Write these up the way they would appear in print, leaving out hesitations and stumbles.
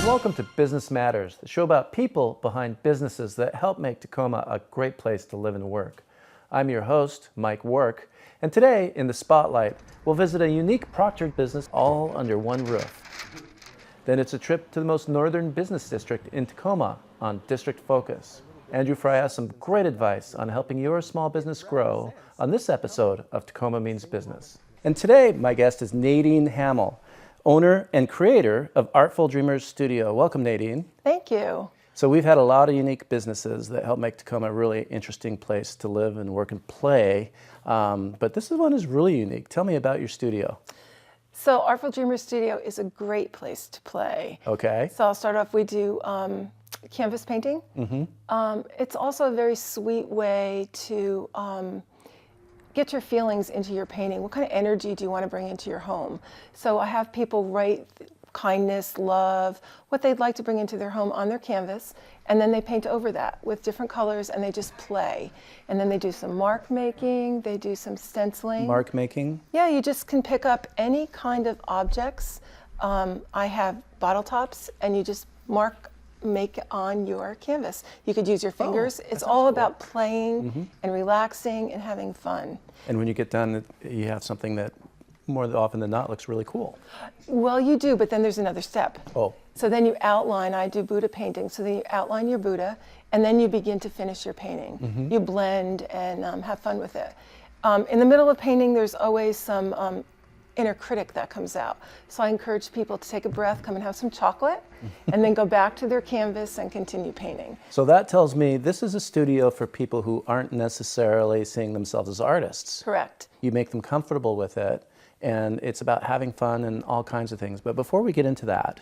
Welcome to Business Matters, the show about people behind businesses that help make Tacoma a great place to live and work. I'm your host, Mike Wark, and today in the Spotlight, we'll visit a unique Proctor business all under one roof. Then it's a trip to the most northern business district in Tacoma on District Focus. Andrew Fry has some great advice on helping your small business grow on this episode of Tacoma Means Business. And today, my guest is Nadine Hamil, owner and creator of Artful Dreamers Studio. Welcome, Nadine. Thank you. So we've had a lot of unique businesses that help make Tacoma a really interesting place to live and work and play. But this one is really unique. Tell me about your studio. So Artful Dreamers Studio is a great place to play. Okay. So I'll start off, we do canvas painting. It's also a very sweet way to get your feelings into your painting. What kind of energy do you want to bring into your home? So I have people write kindness, love, what they'd like to bring into their home on their canvas, and then they paint over that with different colors and they just play. And then they do some mark making, they do some stenciling. Mark making? Yeah, you just can pick up any kind of objects. I have bottle tops and you just make on your canvas. You could use your fingers. It's all about playing and relaxing and having fun. And when you get done, you have something that more often than not looks really cool. Well, you do, but then there's another step. Oh. So then you outline, I do Buddha painting, so then you outline your Buddha, and then you begin to finish your painting. You blend and have fun with it. In the middle of painting, there's always some inner critic that comes out. So I encourage people to take a breath, come and have some chocolate, and then go back to their canvas and continue painting. So that tells me this is a studio for people who aren't necessarily seeing themselves as artists. Correct. You make them comfortable with it, and it's about having fun and all kinds of things. But before we get into that,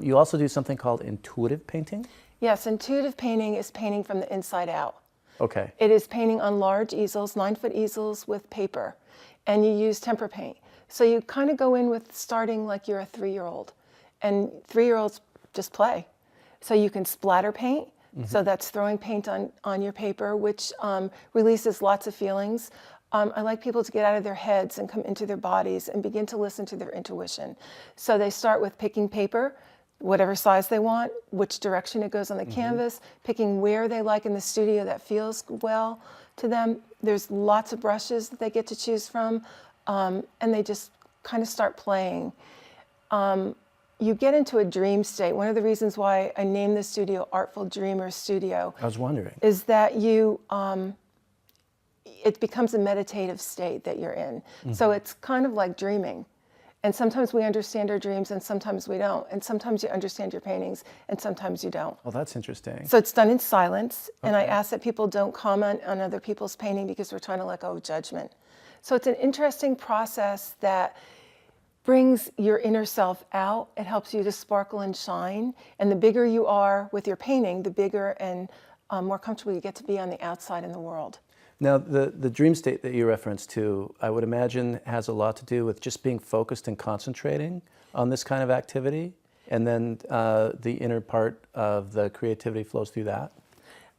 you also do something called intuitive painting? Yes, intuitive painting is painting from the inside out. Okay. It is painting on large easels, 9-foot easels with paper, and you use tempera paint. So you kind of go in with starting like you're a 3-year-old, and 3-year-olds just play. So you can splatter paint, so that's throwing paint on your paper, which releases lots of feelings. I like people to get out of their heads and come into their bodies and begin to listen to their intuition. So they start with picking paper, whatever size they want, which direction it goes on the canvas, picking where they like in the studio that feels well to them. There's lots of brushes that they get to choose from, and they just kind of start playing. You get into a dream state. One of the reasons why I named the studio Artful Dreamers Studio, I was wondering, is that it becomes a meditative state that you're in. So it's kind of like dreaming. And sometimes we understand our dreams and sometimes we don't. And sometimes you understand your paintings and sometimes you don't. well, that's interesting. So it's done in silence. And I ask that people don't comment on other people's painting because we're trying to let go of judgment. So it's an interesting process that brings your inner self out. It helps you to sparkle and shine. And the bigger you are with your painting, the bigger and more comfortable you get to be on the outside in the world. Now, the dream state that you referenced to, I would imagine has a lot to do with just being focused and concentrating on this kind of activity, and then the inner part of the creativity flows through that?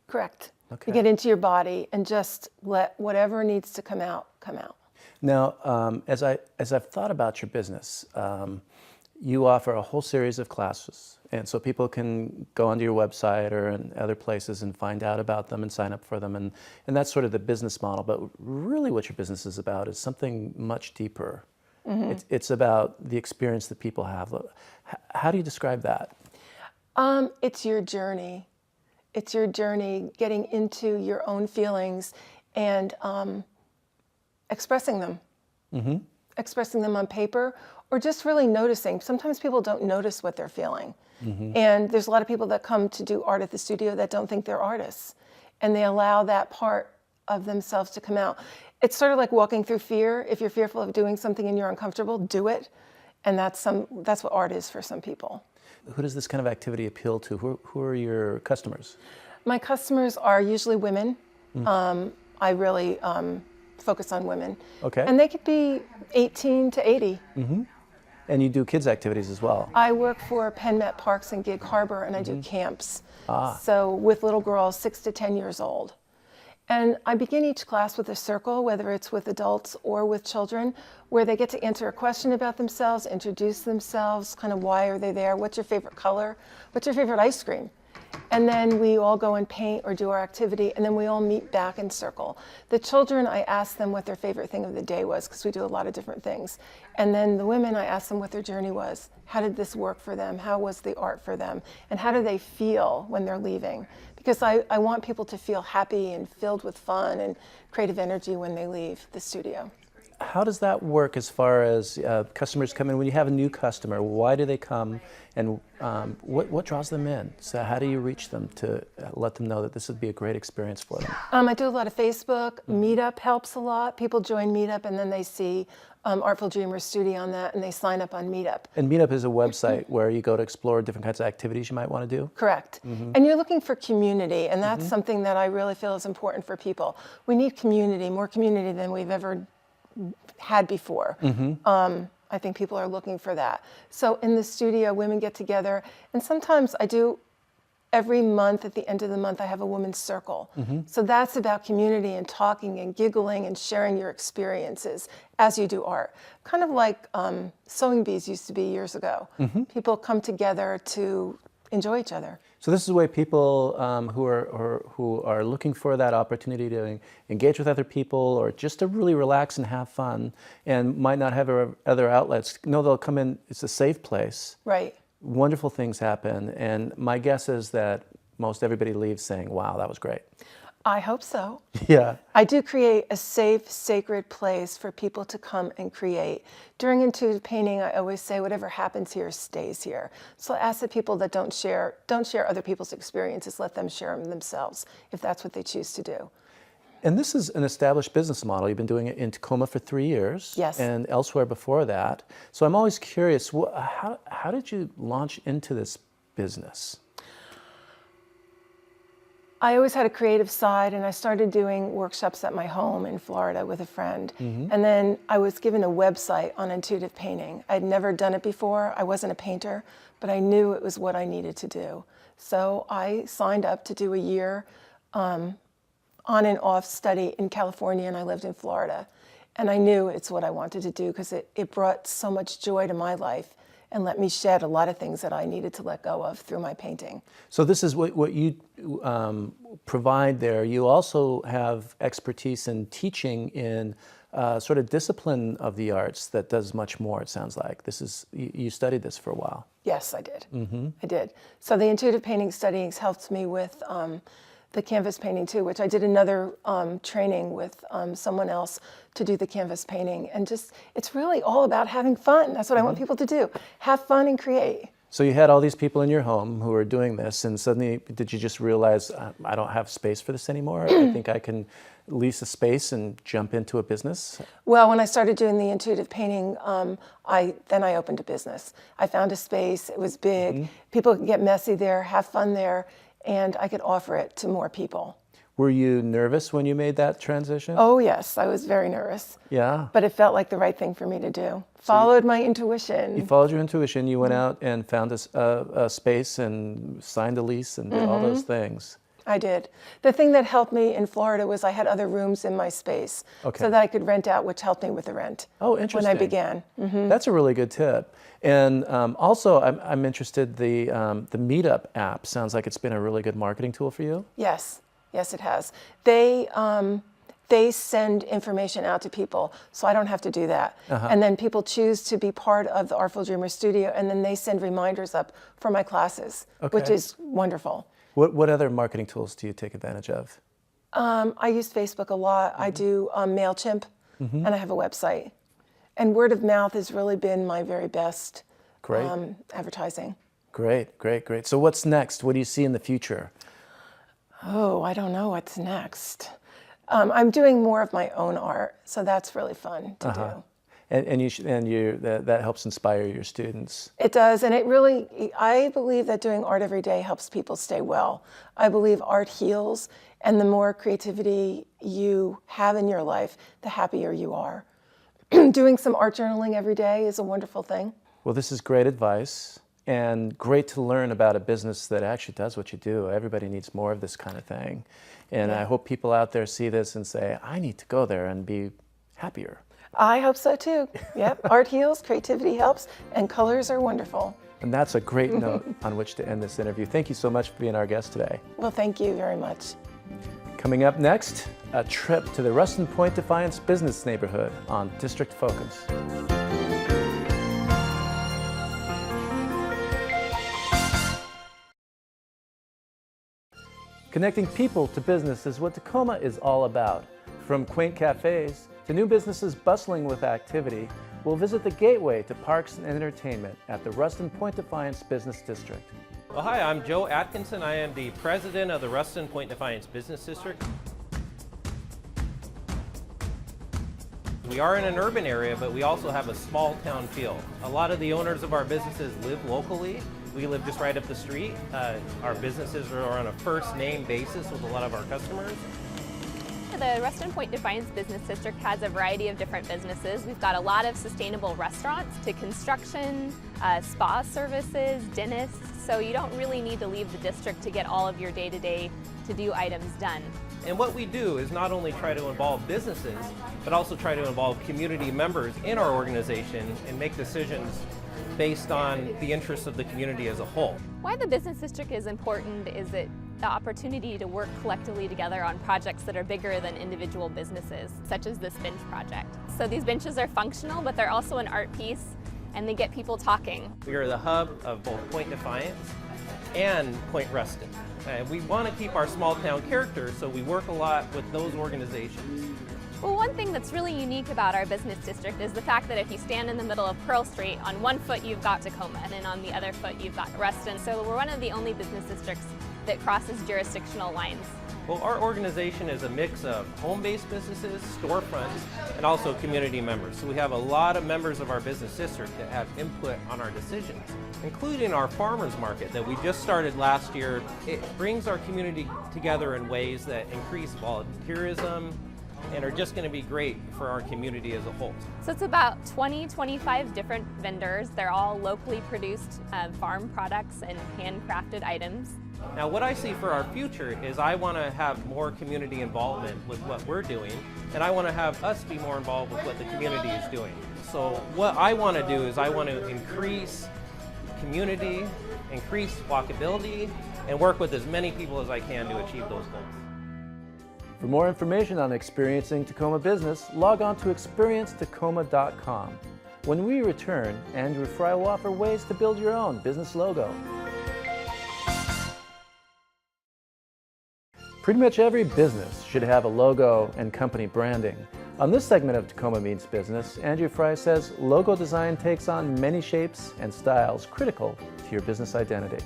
Correct. Okay. You get into your body and just let whatever needs to come out, come out. Now, as I've thought about your business, you offer a whole series of classes, and so people can go onto your website or in other places and find out about them and sign up for them, and that's sort of the business model. But really what your business is about is something much deeper. It's about the experience that people have. How do you describe that? It's your journey. It's your journey getting into your own feelings and expressing them. Expressing them on paper, or just really noticing. Sometimes people don't notice what they're feeling. And there's a lot of people that come to do art at the studio that don't think they're artists. And they allow that part of themselves to come out. It's sort of like walking through fear. If you're fearful of doing something and you're uncomfortable, do it. And that's what art is for some people. Who does this kind of activity appeal to? Who are your customers? My customers are usually women. I really focus on women. Okay. And they could be 18 to 80. And you do kids activities as well? I work for Penn Met Parks in Gig Harbor, and I do camps. So with little girls 6 to 10 years old. And I begin each class with a circle, whether it's with adults or with children, where they get to answer a question about themselves, introduce themselves, kind of why are they there, what's your favorite color, what's your favorite ice cream? And then we all go and paint or do our activity, and then we all meet back in circle. The children, I ask them what their favorite thing of the day was, because we do a lot of different things. And then the women, I ask them what their journey was. How did this work for them? How was the art for them? And how do they feel when they're leaving? Because I want people to feel happy and filled with fun and creative energy when they leave the studio. How does that work as far as customers come in? When you have a new customer, why do they come, and what draws them in? So how do you reach them to let them know that this would be a great experience for them? I do a lot of Facebook. Meetup helps a lot. People join Meetup and then they see Artful Dreamers Studio on that, and they sign up on Meetup. And Meetup is a website where you go to explore different kinds of activities you might want to do? Correct. And you're looking for community, and that's something that I really feel is important for people. We need community, more community than we've ever had before. I think people are looking for that. So in the studio, women get together, and sometimes I do every month, at the end of the month, I have a women's circle. So that's about community and talking and giggling and sharing your experiences as you do art. Kind of like sewing bees used to be years ago. People come together to enjoy each other. So this is a way people who are looking for that opportunity to engage with other people, or just to really relax and have fun, and might not have other outlets, know they'll come in. It's a safe place. Right. Wonderful things happen, and my guess is that most everybody leaves saying, wow, that was great. I hope so. Yeah. I do create a safe, sacred place for people to come and create. During intuitive painting, I always say whatever happens here stays here. So I ask the people that don't share other people's experiences, let them share them themselves, if that's what they choose to do. And this is an established business model. You've been doing it in Tacoma for 3 years. Yes. And elsewhere before that. So I'm always curious, how did you launch into this business? I always had a creative side, and I started doing workshops at my home in Florida with a friend. And then I was given a website on intuitive painting. I'd never done it before. I wasn't a painter, but I knew it was what I needed to do. So I signed up to do a year on and off study in California, and I lived in Florida. And I knew it's what I wanted to do, because it brought so much joy to my life and let me shed a lot of things that I needed to let go of through my painting. So this is what you provide there. You also have expertise in teaching in sort of discipline of the arts that does much more, it sounds like. You studied this for a while. Yes, I did. I did. So the intuitive painting studies helped me with the canvas painting too, which I did another training with someone else to do the canvas painting. And just, it's really all about having fun. That's what I want people to do. Have fun and create. So you had all these people in your home who were doing this, and suddenly did you just realize, I don't have space for this anymore? I think I can lease a space and jump into a business? Well, when I started doing the intuitive painting, I opened a business. I found a space, it was big. People could get messy there, have fun there, and I could offer it to more people. Were you nervous when you made that transition? Oh yes, I was very nervous. Yeah. But it felt like the right thing for me to do. Followed my intuition. You followed your intuition, you went out and found a space and signed a lease and did all those things. I did. The thing that helped me in Florida was I had other rooms in my space so that I could rent out, which helped me with the rent. Oh, interesting. When I began. That's a really good tip. And also, I'm interested, the Meetup app sounds like it's been a really good marketing tool for you. Yes. Yes, it has. They send information out to people, so I don't have to do that. And then people choose to be part of the Artful Dreamers Studio, and then they send reminders up for my classes, which is wonderful. What other marketing tools do you take advantage of? I use Facebook a lot. I do MailChimp, and I have a website. And word of mouth has really been my very best advertising. Great, great, great. So what's next? What do you see in the future? Oh, I don't know what's next. I'm doing more of my own art, so that's really fun to do. And that helps inspire your students. It does, and I believe that doing art every day helps people stay well. I believe art heals, and the more creativity you have in your life, the happier you are. Doing some art journaling every day is a wonderful thing. Well, this is great advice. and great to learn about a business that actually does what you do. Everybody needs more of this kind of thing. And I hope people out there see this and say, I need to go there and be happier. I hope so too. Yep. Art heals, creativity helps, and colors are wonderful. And that's a great note on which to end this interview. Thank you so much for being our guest today. Well, thank you very much. Coming up next, a trip to the Ruston Point Defiance business neighborhood on District Focus. Connecting people to business is what Tacoma is all about. From quaint cafes to new businesses bustling with activity, we'll visit the gateway to parks and entertainment at the Ruston Point Defiance Business District. Well, hi, I'm Joe Atkinson. I am the president of the Ruston Point Defiance Business District. We are in an urban area, but we also have a small town feel. A lot of the owners of our businesses live locally. We live just right up the street. Our businesses are on a first name basis with a lot of our customers. The Ruston Point Defiance Business District has a variety of different businesses. We've got a lot of sustainable restaurants to construction, spa services, dentists, so you don't really need to leave the district to get all of your day-to-day to-do items done. And what we do is not only try to involve businesses, but also try to involve community members in our organization and make decisions based on the interests of the community as a whole. Why the business district is important is that the opportunity to work collectively together on projects that are bigger than individual businesses, such as this bench project. So these benches are functional, but they're also an art piece, and they get people talking. We are the hub of both Point Defiance and Point Ruston. We want to keep our small town character, so we work a lot with those organizations. Well, one thing that's really unique about our business district is the fact that if you stand in the middle of Pearl Street, on one foot you've got Tacoma, and then on the other foot you've got Ruston. So we're one of the only business districts that crosses jurisdictional lines. Well, our organization is a mix of home-based businesses, storefronts, and also community members. So we have a lot of members of our business district that have input on our decisions, including our farmers market that we just started last year. It brings our community together in ways that increase volunteerism and are just going to be great for our community as a whole. So it's about 25 different vendors. They're all locally produced farm products and handcrafted items. Now what I see for our future is I want to have more community involvement with what we're doing, and I want to have us be more involved with what the community is doing. So what I want to do is I want to increase community, increase walkability, and work with as many people as I can to achieve those goals. For more information on experiencing Tacoma business, log on to experiencetacoma.com. When we return, Andrew Fry will offer ways to build your own business logo. Pretty much every business should have a logo and company branding. On this segment of Tacoma Means Business, Andrew Fry says logo design takes on many shapes and styles critical to your business identity.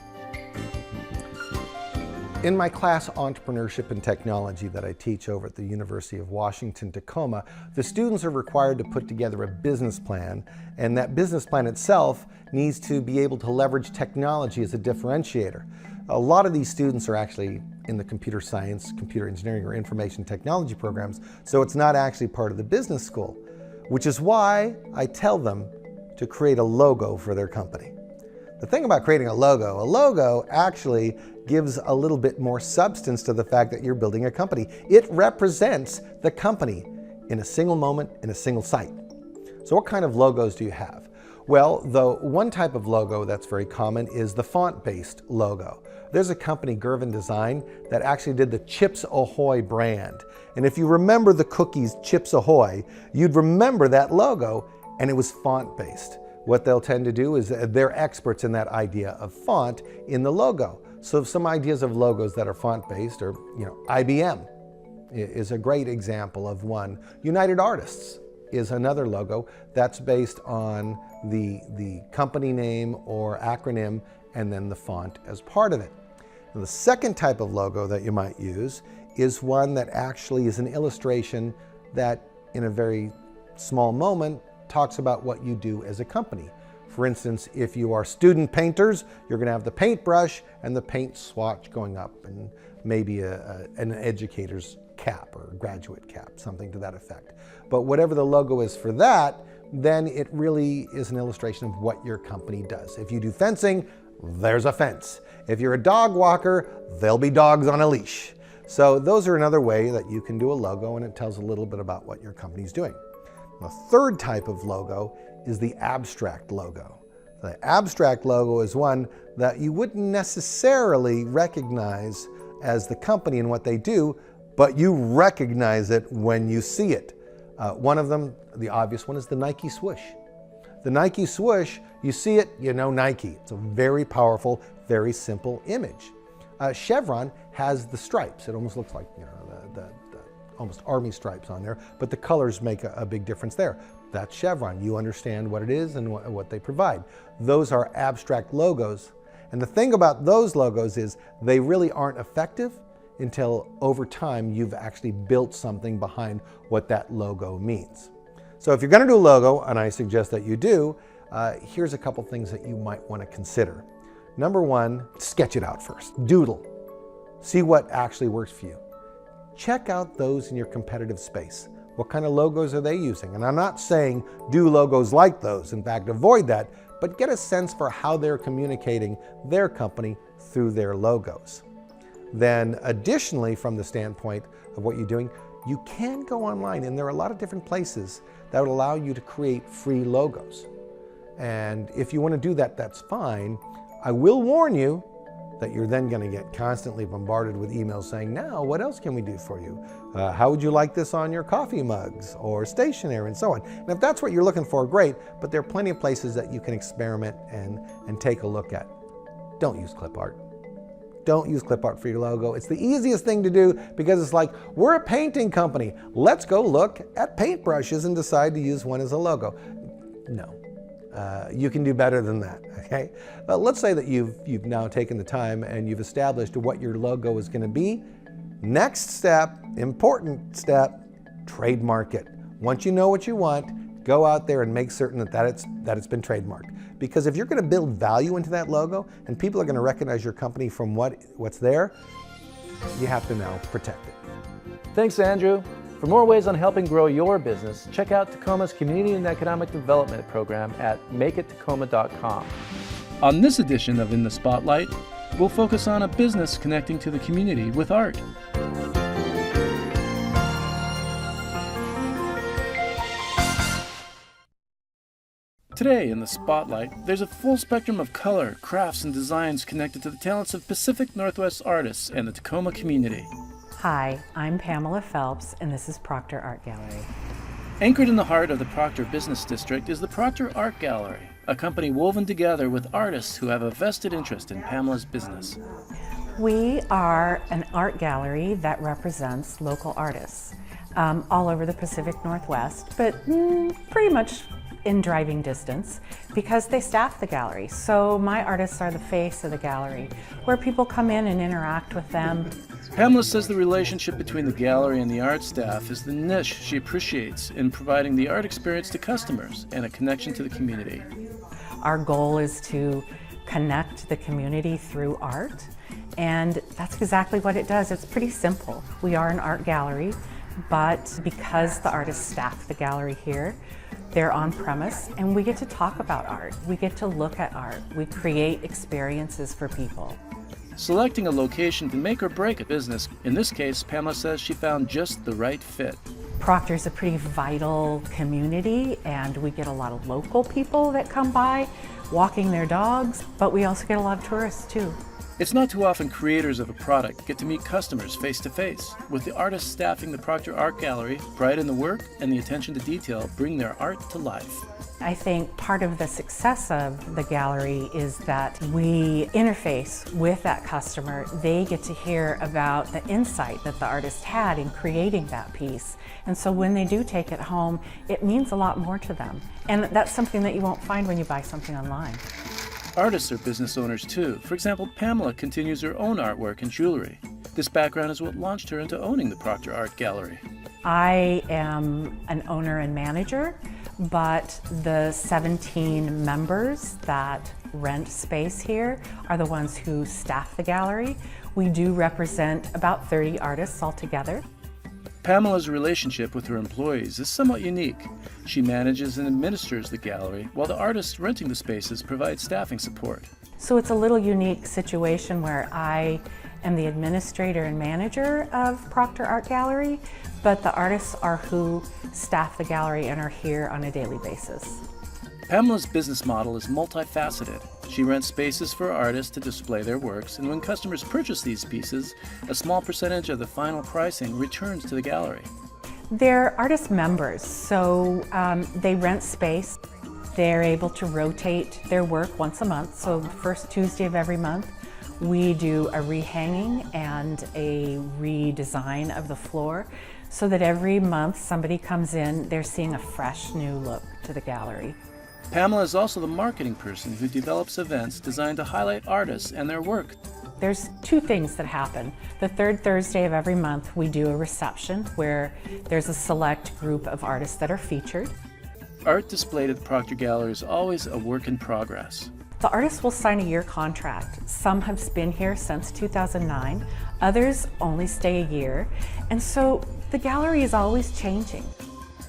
In my class, Entrepreneurship and Technology, that I teach over at the University of Washington, Tacoma, the students are required to put together a business plan, and that business plan itself needs to be able to leverage technology as a differentiator. A lot of these students are actually in the computer science, computer engineering, or information technology programs, so it's not actually part of the business school, which is why I tell them to create a logo for their company. The thing about creating a logo actually gives a little bit more substance to the fact that you're building a company. It represents the company in a single moment, in a single site. So what kind of logos do you have? Well, the one type of logo that's very common is the font-based logo. There's a company, Gervin Design, that actually did the Chips Ahoy brand. And if you remember the cookies Chips Ahoy, you'd remember that logo, and it was font-based. What they'll tend to do is they're experts in that idea of font in the logo. So some ideas of logos that are font-based are, IBM is a great example of one. United Artists is another logo that's based on the company name or acronym and then the font as part of it. And the second type of logo that you might use is one that actually is an illustration that in a very small moment talks about what you do as a company. For instance, if you are student painters, you're going to have the paintbrush and the paint swatch going up, and maybe an educator's cap or graduate cap, something to that effect. But whatever the logo is for that, then it really is an illustration of what your company does. If you do fencing, there's a fence. If you're a dog walker, there'll be dogs on a leash. So those are another way that you can do a logo, and it tells a little bit about what your company's doing. The third type of logo is the abstract logo. The abstract logo is one that you wouldn't necessarily recognize as the company and what they do, but you recognize it when you see it. One of them, the obvious one, is the Nike swoosh. The Nike swoosh, you see it, you know Nike. It's a very powerful, very simple image. Chevron has the stripes. It almost looks like, you know, the almost army stripes on there, but the colors make a big difference there. That's Chevron. You understand what it is and what they provide. Those are abstract logos. And the thing about those logos is they really aren't effective until over time you've actually built something behind what that logo means. So if you're going to do a logo, and I suggest that you do, here's a couple things that you might want to consider. Number one, sketch it out first. Doodle. See what actually works for you. Check out those in your competitive space. What kind of logos are they using? And I'm not saying do logos like those. In fact, avoid that, but get a sense for how they're communicating their company through their logos. Then additionally, from the standpoint of what you're doing, you can go online, and there are a lot of different places that would allow you to create free logos. And if you want to do that, that's fine. I will warn you that you're then going to get constantly bombarded with emails saying, now, what else can we do for you? How would you like this on your coffee mugs or stationery and so on? And if that's what you're looking for, great, but there are plenty of places that you can experiment and take a look at. Don't use clip art. Don't use clip art for your logo. It's the easiest thing to do because it's like, we're a painting company. Let's go look at paintbrushes and decide to use one as a logo. No, you can do better than that, okay? But let's say that you've now taken the time and you've established what your logo is going to be. Next step, important step, trademark it. Once you know what you want, go out there and make certain that it's been trademarked. Because if you're going to build value into that logo and people are going to recognize your company from what's there, you have to now protect it. Thanks, Andrew. For more ways on helping grow your business, check out Tacoma's Community and Economic Development Program at makeittacoma.com. On this edition of In the Spotlight, we'll focus on a business connecting to the community with art. Today in the Spotlight, there's a full spectrum of color, crafts, and designs connected to the talents of Pacific Northwest artists and the Tacoma community. Hi, I'm Pamela Phelps, and this is Proctor Art Gallery. Anchored in the heart of the Proctor Business District is the Proctor Art Gallery, a company woven together with artists who have a vested interest in Pamela's business. We are an art gallery that represents local artists all over the Pacific Northwest, but pretty much in driving distance because they staff the gallery. So my artists are the face of the gallery, where people come in and interact with them. Pamela says the relationship between the gallery and the art staff is the niche she appreciates in providing the art experience to customers and a connection to the community. Our goal is to connect the community through art, and that's exactly what it does. It's pretty simple. We are an art gallery, but because the artists staff the gallery here, they're on premise, and we get to talk about art. We get to look at art. We create experiences for people. Selecting a location can make or break a business. In this case, Pamela says she found just the right fit. Proctor's a pretty vital community, and we get a lot of local people that come by walking their dogs, but we also get a lot of tourists too. It's not too often creators of a product get to meet customers face to face. With the artists staffing the Proctor Art Gallery, pride in the work and the attention to detail bring their art to life. I think part of the success of the gallery is that we interface with that customer. They get to hear about the insight that the artist had in creating that piece. And so when they do take it home, it means a lot more to them. And that's something that you won't find when you buy something online. Artists are business owners too. For example, Pamela continues her own artwork and jewelry. This background is what launched her into owning the Proctor Art Gallery. I am an owner and manager, but the 17 members that rent space here are the ones who staff the gallery. We do represent about 30 artists altogether. Pamela's relationship with her employees is somewhat unique. She manages and administers the gallery, while the artists renting the spaces provide staffing support. So it's a little unique situation where I am the administrator and manager of Proctor Art Gallery, but the artists are who staff the gallery and are here on a daily basis. Pamela's business model is multifaceted. She rents spaces for artists to display their works, and when customers purchase these pieces, a small percentage of the final pricing returns to the gallery. They're artist members, so they rent space. They're able to rotate their work once a month, so the first Tuesday of every month we do a rehanging and a redesign of the floor so that every month somebody comes in, they're seeing a fresh new look to the gallery. Pamela is also the marketing person who develops events designed to highlight artists and their work. There's two things that happen. The third Thursday of every month we do a reception where there's a select group of artists that are featured. Art displayed at the Proctor Gallery is always a work in progress. The artists will sign a year contract. Some have been here since 2009, others only stay a year, and so the gallery is always changing.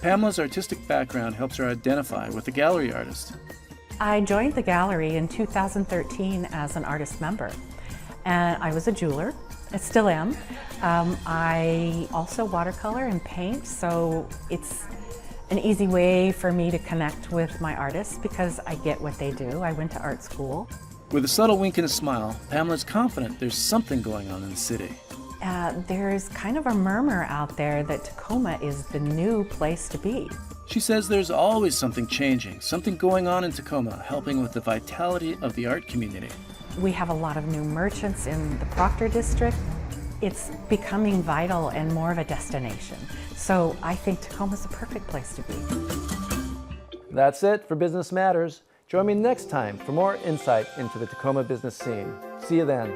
Pamela's artistic background helps her identify with the gallery artist. I joined the gallery in 2013 as an artist member, and I was a jeweler. I still am. I also watercolor and paint, so it's an easy way for me to connect with my artists because I get what they do. I went to art school. With a subtle wink and a smile, Pamela's confident there's something going on in the city. There's kind of a murmur out there that Tacoma is the new place to be. She says there's always something changing, something going on in Tacoma, helping with the vitality of the art community. We have a lot of new merchants in the Proctor District. It's becoming vital and more of a destination. So I think Tacoma's the perfect place to be. That's it for Business Matters. Join me next time for more insight into the Tacoma business scene. See you then.